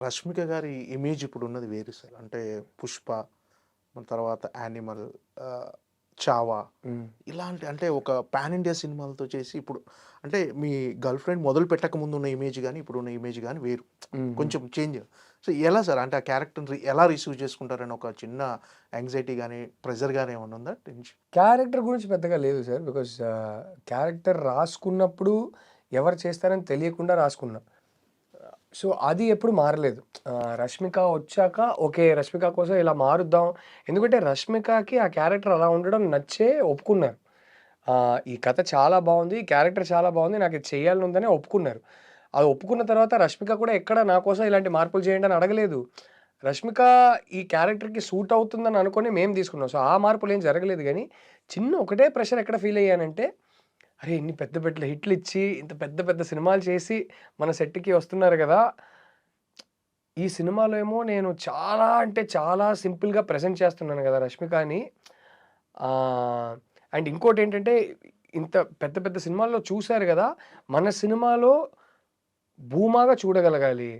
రష్మిక గారి ఇమేజ్ ఇప్పుడున్నది వేరు సార్. అంటే 'పుష్ప' మన తర్వాత 'యానిమల్' ఆహ్, 'చావా' హ్మ్. ఇలాంటి అంటే ఒక పాన్ ఇండియా సినిమాలతో చేసి ఇప్పుడు అంటే మీ గర్ల్ ఫ్రెండ్ మొదలు పెట్టక ముందున్న ఇమేజ్ గాని, ఇప్పుడున్న ఇమేజ్ గాని వేరు. హ్మ్. హ్మ్. కొంచెం చేంజ్. సో, ఎలా సార్? అంటే ఆ క్యారెక్టర్‌ని ఎలా రిసీవ్ చేసుకుంటారని ఒక చిన్న యాంక్సైటీ గాని, ప్రెషర్ గాని ఏమన్నా ఉందా? క్యారెక్టర్ గురించి పెద్దగా లేదు సార్. బికాజ్ క్యారెక్టర్ రాసుకున్నప్పుడు ఎవరు చేస్తారని తెలియకుండా రాసుకున్నా. సో, అది ఎప్పుడు మారలేదు. 'రష్మిక' వచ్చాక ఓకే. 'రష్మిక' కోసం ఇలా మారుద్దాం. ఎందుకంటే 'రష్మికకి' ఆ క్యారెక్టర్ అలా ఉండడం నచ్చే ఒప్పుకున్నారు. ఈ కథ చాలా బావుంది. ఈ క్యారెక్టర్ చాలా బావుంది. నాకిది చేయాలని ఉందని ఒప్పుకున్నారు. అది ఒప్పుకున్న తర్వాత 'రష్మిక' కూడా ఎక్కడ నా కోసం ఇలాంటి మార్పులు చేయండి అని అడగలేదు. 'రష్మిక' ఈ క్యారెక్టర్‌కి సూట్ అవుతుందని అనుకోని మేము తీసుకున్నాం. సో, ఆ మార్పులేం జరగలేదు గానీ, చిన్న ఒకటే ప్రెషర్ ఎక్కడ ఫీల్ అయ్యానంటే, అరే! ఇన్ని పెద్ద పెద్ద హిట్లిచ్చి, ఇంత పెద్ద పెద్ద సినిమాలు చేసి మన సెట్‌కి వస్తున్నారు గదా! ఈ సినిమాలో ఏమో నేను చాలా అంటే చాలా సింపుల్‌గా ప్రెజెంట్ చేస్తున్నాను గదా! 'రష్మికని.' ఆహ్, అండ్ ఇంకోటేంటంటే ఇంత పెద్ద పెద్ద సినిమాల్లో చూసారు గదా! మన సినిమాలో భూమాగా చూడగలగాలి.